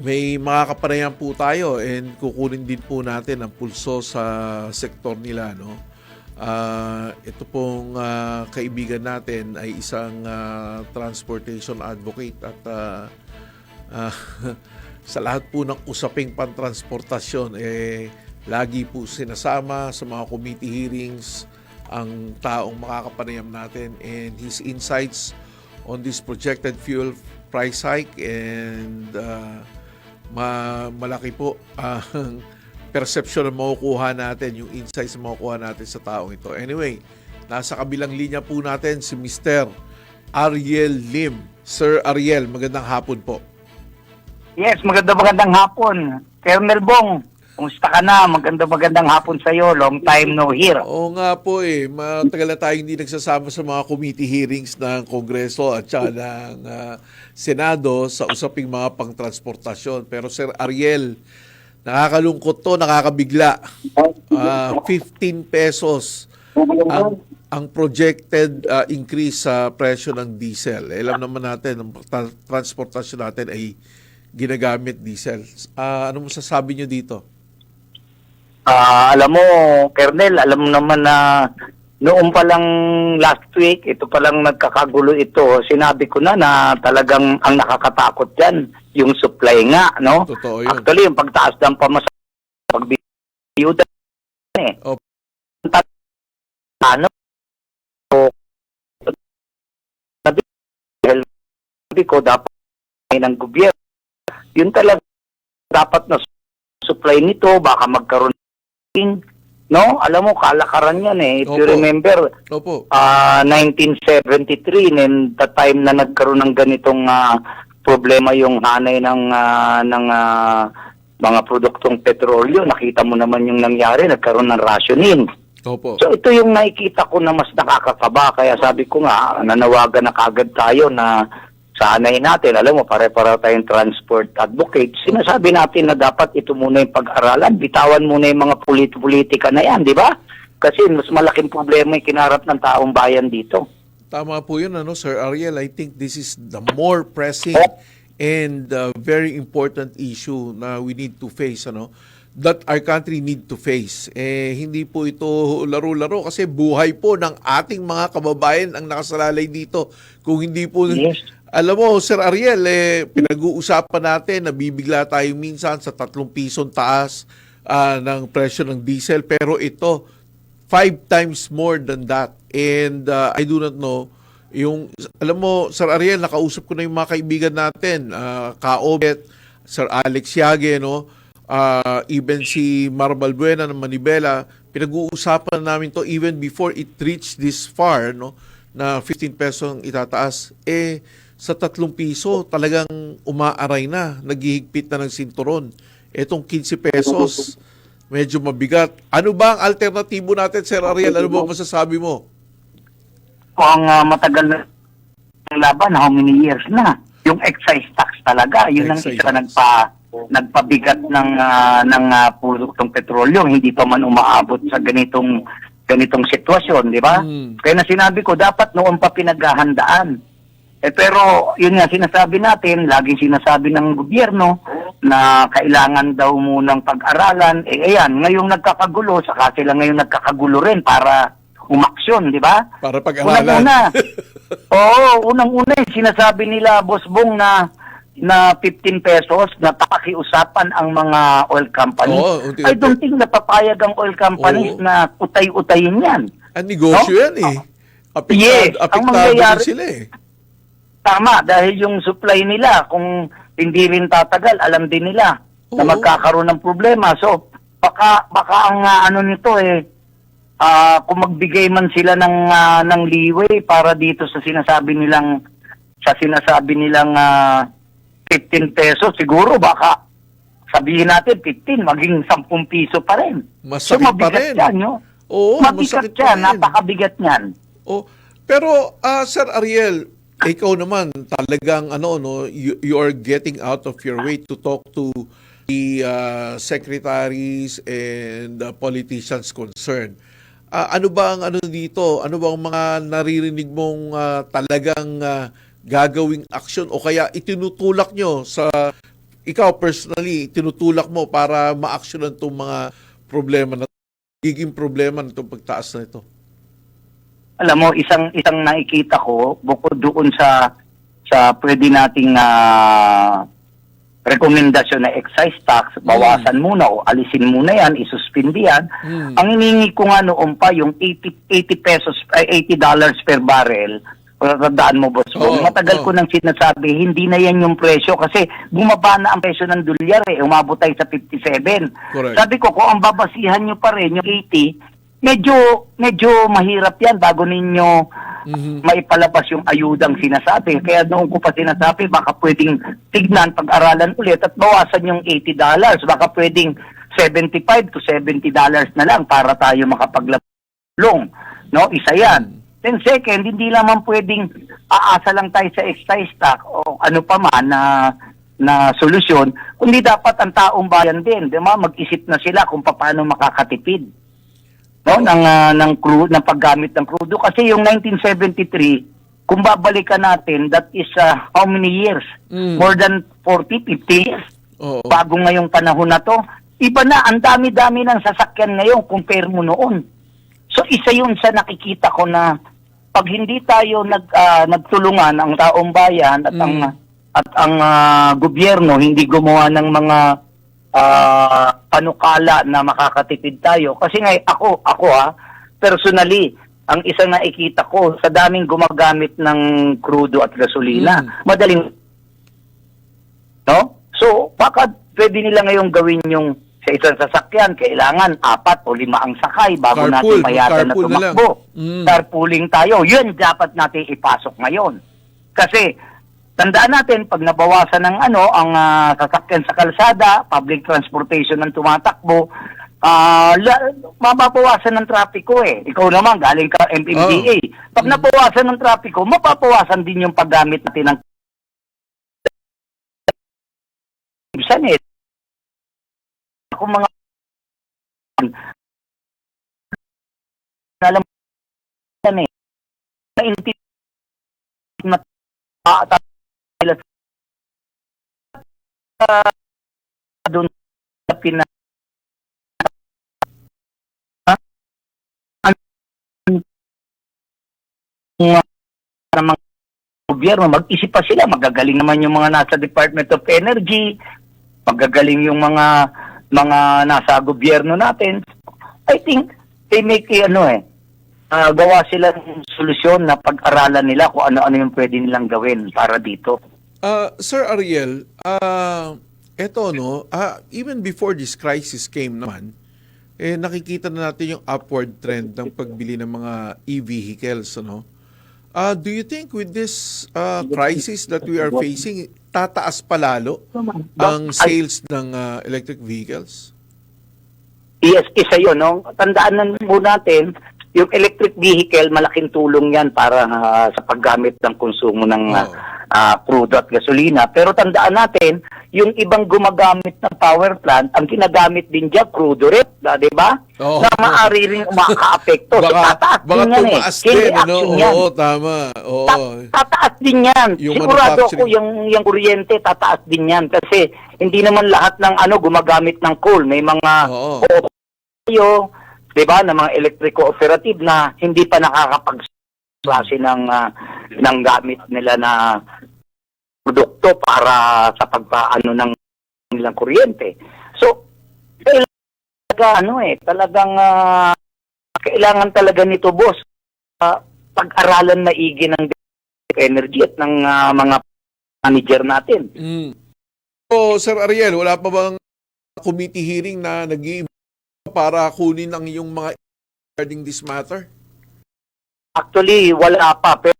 may mga kapanayan po tayo and kukunin din po natin ang pulso sa sektor nila, no? Ito pong kaibigan natin ay isang transportation advocate at ah, sa lahat po ng usaping pantransportasyon lagi po sinasama sa mga committee hearings ang taong makakapanayam natin, and his insights on this projected fuel price hike and malaki po ang perception na makukuha natin, yung insights na makukuha natin sa taong ito. Anyway, nasa kabilang linya po natin si Mr. Ariel Lim. Sir Ariel, magandang hapon po. Yes, magandang hapon. Colonel Bong, kumusta ka na? Magandang hapon sa iyo. Long time no hear. Oo nga po matagal na tayong hindi nagsasama sa mga committee hearings ng Kongreso at saka ng Senado sa usaping mga pangtransportasyon. Pero Sir Ariel, nakakalungkot to, nakakabigla. 15 pesos ang projected increase sa presyo ng diesel. Alam naman natin, ang transportasyon natin ay ginagamit diesel. Ano masasabi nyo dito? Alam mo, Colonel, alam mo naman na noong pa lang last week, ito pa lang nagkakagulo ito. Sinabi ko na talagang ang nakakatakot yan, yung supply nga, no? Totoo yun. Actually, yung pagtaas ng pamasahe, pagbiyuda, Oh. Ano? Sabi ko, dapat ng gobyerno. Yun talaga dapat na supply nito, baka magkaroon no? Alam mo, kalakaran yan If you Opo. remember, Opo. 1973, and the time na nagkaroon ng ganitong problema yung hanay ng mga produktong petrolyo, nakita mo naman yung nangyari, nagkaroon ng rationing. Opo. So ito yung nakikita ko na mas nakakakaba, kaya sabi ko nga, nanawagan na kagad tayo na sanay natin, alam mo, pare-para tayong transport advocate. Sinasabi natin na dapat ito muna yung pag-aralan, bitawan muna yung mga politika na yan, di ba? Kasi mas malaking problema yung kinarap ng taong bayan dito. Tama po yun, Sir Ariel. I think this is the more pressing and very important issue na we need to face, that our country need to face. Hindi po ito laro-laro kasi buhay po ng ating mga kababayan ang nakasalalay dito. Kung hindi po... Yes. Alam mo, Sir Ariel, pinag-uusapan natin, nabibigla tayo minsan sa 3 pisong taas ng presyo ng diesel. Pero ito, 5 times more than that. And I do not know, alam mo, Sir Ariel, nakausap ko na yung mga kaibigan natin, Kaobet, Sir Alex Yage, even si Marbal Buena ng Manibela, pinag-uusapan namin to even before it reached this far, na 15 pesos ang itataas. Sa 3 piso, talagang umaaray na, naghihigpit na ng sinturon. Etong 15 pesos, medyo mabigat. Ano ba ang alternatibo natin, Sir Ariel? Ano ba masasabi mo? Kung matagal na laban, how many years na? Yung excise tax talaga, yun ang Excise isa tax. nagpabigat ng produktong petrolyo, hindi pa man umaabot sa ganitong sitwasyon, di ba? Kaya na sinabi ko, dapat noon pa pinaghahandaan. Pero yun nga sinasabi natin, laging sinasabi ng gobyerno na kailangan daw munang pag-aralan. Ayan, ngayong nagkakagulo, saka sila ngayong nagkakagulo rin para umaksyon, di ba? Para pag-aralan. Unang-una, sinasabi nila, Boss Bong, na 15 pesos na pakiusapan ang mga oil companies. I don't think napapayag ang oil companies na utay-utayin yan. Ang negosyo yan Apektado din sila Tama, dahil yung supply nila, kung hindi rin tatagal, alam din nila na magkakaroon ng problema. So, baka ang nito kung magbigay man sila ng leeway para dito sa sinasabi nilang 15 pesos, siguro baka sabihin natin 15, maging 10 piso pa rin. Masakit so, mabigat pa rin. Yan, mabigat yan, napakabigat yan. Pero, Sir Ariel, ikaw naman talagang you are getting out of your way to talk to the secretaries and politicians concerned. Ano ba ang dito? Ano ba ang mga naririnig mong talagang gagawing aksyon o kaya itinutulak nyo sa ikaw personally, tinutulak mo para ma-actionan itong mga problema na giging problema na itong pagtaas na ito? Alam mo, isang nakikita ko, bukod doon sa pwede nating rekomendasyon na excise tax, bawasan muna o alisin muna yan, isuspindi yan. Ang hiningi ko nga noon pa, yung $80 per barrel, tandaan mo, boss. Matagal ko nang sinasabi, hindi na yan yung presyo kasi bumaba na ang presyo ng dolyar umabot tayo sa 57. Correct. Sabi ko, kung ang babasihan nyo pa rin yung 80, medyo mahirap yan bago ninyo maipalabas yung ayudang sinasabi. Kaya noong ko pa sinasabi, baka pwedeng tignan, pag-aralan ulit at bawasan yung $80. Baka pwedeng $75 to $70 na lang para tayo makapaglabong. No? Isa yan. Then second, hindi naman pwedeng aasa lang tayo sa excise tax o ano pa man na solusyon, kundi dapat ang taong bayan din, di ba? Mag-isip na sila kung paano makakatipid, no, ng paggamit ng crudo. Kasi yung 1973, kung babalikan natin, that is how many years? More than 40, 50 years. Bago ngayong panahon na to, iba na, ang dami-dami ng sasakyan ngayon compare mo noon. So isa yun sa nakikita ko na pag hindi tayo nagtulungan ang taong bayan at ang gobyerno hindi gumawa ng mga panukala na makakatipid tayo. Kasi nga ako personally, ang isang nakikita ko sa daming gumagamit ng crudo at gasolina, madaling, no? So, baka pwede nila ngayong gawin yung sa isang sasakyan, kailangan 4 o 5 ang sakay bago natin mayatan na tumakbo. Carpooling tayo. Yun dapat natin ipasok ngayon. Kasi, tandaan natin, pag nabawasan ng ang sasakyan sa kalsada, public transportation ng tumatakbo, mapapawasan ng trapiko Ikaw naman, galing ka MMDA. Pag nabawasan ng trapiko, mapapawasan din yung paggamit natin ng kung mga alam na doon sa pina ng gobyerno, mag-isip pa sila, magagaling naman yung mga nasa Department of Energy, magagaling yung mga nasa gobyerno natin. I think they make gawa sila ng solusyon na pag-aralan nila kung ano-ano yung pwede nilang gawin para dito. Sir Ariel, even before this crisis came naman, nakikita na natin yung upward trend ng pagbili ng mga e-vehicles, do you think with this crisis that we are facing, tataas palalo ang sales ng electric vehicles? Yes, isa yun. No? Tandaan na muna natin, yung electric vehicle, malaking tulong yan para sa paggamit ng konsumo ng crudo at gasolina. Pero tandaan natin, yung ibang gumagamit ng power plant, ang ginagamit din dyan, crudo rin, di ba? Na maaari rin makaka-apekto. So, tataas din yan Oo, tama. Tataas din yan. Sigurado ako yung kuryente, tataas din yan. Kasi hindi naman lahat ng gumagamit ng coal. May mga di ba, ng mga electric cooperative na hindi pa nakakapag-klase ng gamit nila na produkto para sa pagpaano ng nilang kuryente. So, talagang kailangan talaga nito, boss, pag-aralan maigi ng energy at ng mga manager natin. So, Sir Ariel, wala pa bang committee hearing na para kunin ang iyong mga regarding this matter? Actually, wala pa. Pero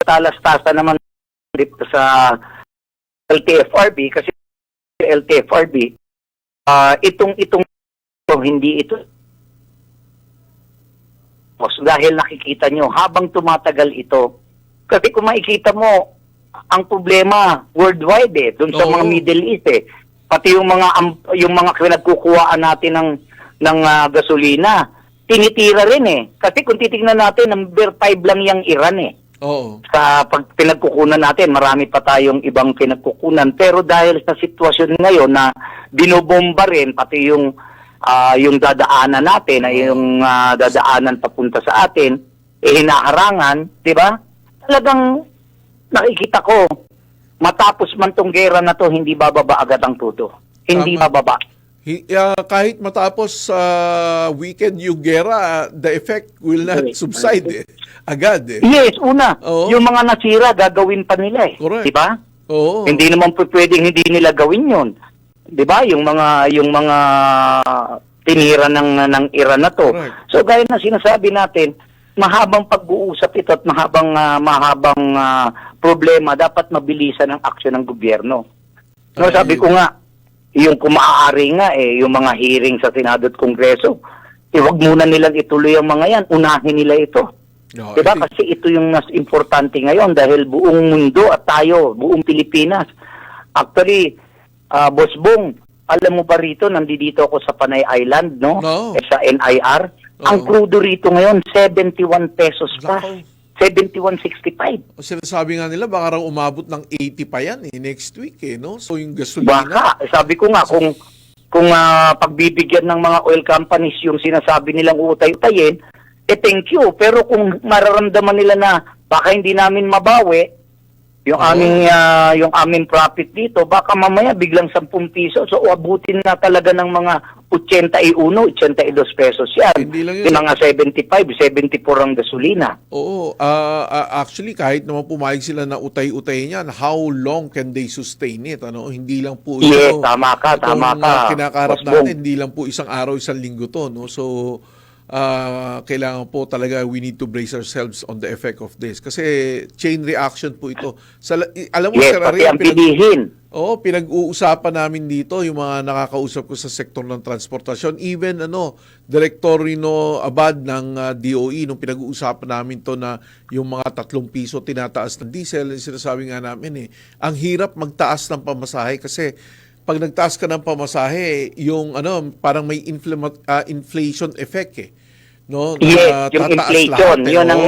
talas-tasa naman dito sa LTFRB kasi LTFRB, itong hindi ito. Dahil nakikita nyo, habang tumatagal ito, kasi kung makikita mo, ang problema worldwide doon sa mga Middle East pati yung mga pinagkukuhaan natin ng gasolina, tinitira rin kasi kung titingnan natin, number 5 lang yung Iran Oo. Sa pinagkukunan natin, marami pa tayong ibang pinagkukunan. Pero dahil sa sitwasyon ngayon na binobomba rin, pati yung dadaanan natin, ay yung dadaanan papunta sa atin, hinaharangan, di ba? Talagang nakikita ko, matapos man tong gera na to, hindi bababa agad ang tuto. Hindi Tama. bababa. Kahit matapos weekend yung gera, the effect will not subside agad eh. Yes, una, Oo. yung mga nasira, gagawin pa nila eh. Correct. Di ba? Oo. Hindi naman po pwedeng hindi nila gawin yun. 'Di ba? Yung mga tinira ng Iran na to. Correct. So gaya na sinasabi natin, mahabang pag-uusap ito at mahabang problema, dapat mabilisan ang aksyon ng gobyerno. No, Ay. sabi ko nga, yung kung maaari nga yung mga hearing sa Senado at Kongreso, wag muna nilang ituloy ang mga yan, unahin nila ito. No, Diba? Kasi ito yung mas importante ngayon dahil buong mundo at tayo, buong Pilipinas. Actually, Boss Bong, alam mo ba rito, nandito ako sa Panay Island, no? No. Sa NIR. Ang Oo. crudo rito ngayon, 71 pesos pa. Nako. 71.65. Sinasabi nga nila, baka raw umabot ng 80 pa yan next week no? So yung gasolina. Baka, sabi ko nga, kung pagbibigyan ng mga oil companies yung sinasabi nilang utay-utayin, thank you. Pero kung mararamdaman nila na baka hindi namin mabawi yung aming profit dito, baka mamaya biglang 10 piso. So abutin na talaga ng mga 81, 82 pesos yan. Hindi lang yun. Yung mga 75, 74 ang gasolina. Oo. Actually, kahit naman pumayag sila na utay-utay niyan, how long can they sustain it? Hindi lang po ito. Yes, tama ka. Kinakaharap Boss Bong. natin, hindi lang po isang araw, isang linggo to. No? So, kailangan po talaga we need to brace ourselves on the effect of this. Kasi chain reaction po ito. Alam mo, Yes, Sir pati Ariel, ang bilihin. pinag-uusapan namin dito yung mga nakakausap ko sa sektor ng transportasyon. Even Director Rino Abad ng DOE, nung pinag-uusapan namin to na yung mga 3 piso tinataas ng diesel, sinasabi nga namin ang hirap magtaas ng pamasahe kasi pag nagtaas ka ng pamasahe, yung parang may inflation effect no? Yes, yung Tataas inflation, lahat, yun ang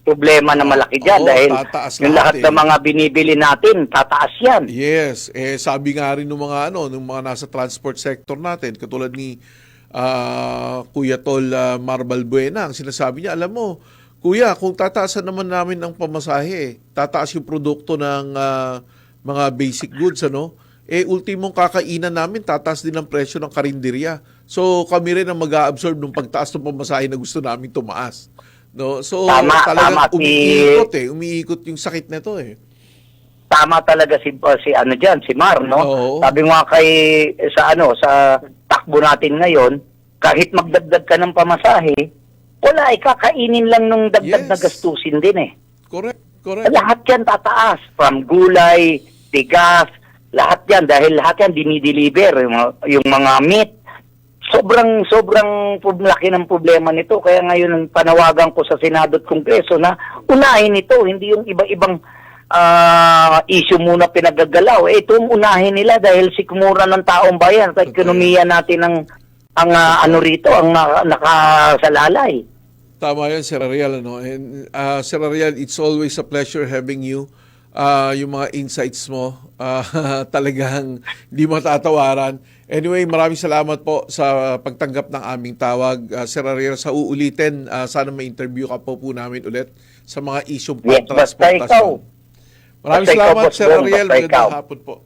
problema na malaki dyan Oo, dahil tataas yung lahat lahat ng mga binibili natin, tataas yan. Yes, sabi nga rin ng mga ng mga nasa transport sector natin, katulad ni Kuya Tol Marbal Buena, ang sinasabi niya, alam mo, Kuya, kung tataasan naman namin ang pamasahe, tataas yung produkto ng mga basic goods, ultimong kakainan namin, tataas din ang presyo ng karinderya. So, kami rin ang mag-a-absorb ng pagtaas ng pamasahe na gusto namin tumaas. No? So, talagang umiikot yung sakit nito Tama talaga si Mar, no? Oo. Sabi nga sa takbo natin ngayon, kahit magdagdag ka ng pamasahe, wala, kakainin lang nung dagdag na gastusin din Correct. Lahat yan tataas, from gulay, bigas, lahat yan, dahil lahat yan dinideliver, yung mga meat. Sobrang laki ng problema nito. Kaya ngayon panawagan ko sa Senado at Kongreso na unahin ito, hindi yung iba-ibang issue muna pinagagalaw. Ito ang unahin nila dahil sikmura ng taong bayan sa ekonomiya natin ang nakasalalay. Tama yan, Sir Ariel. And, Sir Ariel, it's always a pleasure having you. Yung mga insights mo, talagang hindi matatawaran. Anyway, maraming salamat po sa pagtanggap ng aming tawag. Sir Ariel, sa uulitin, sana ma-interview ka po namin ulit sa mga isyong Yes, basta ikaw. transportasyon. Maraming Basta ikaw, salamat, Boss Sir Bong, Ariel. basta ikaw. Magandang hapon po.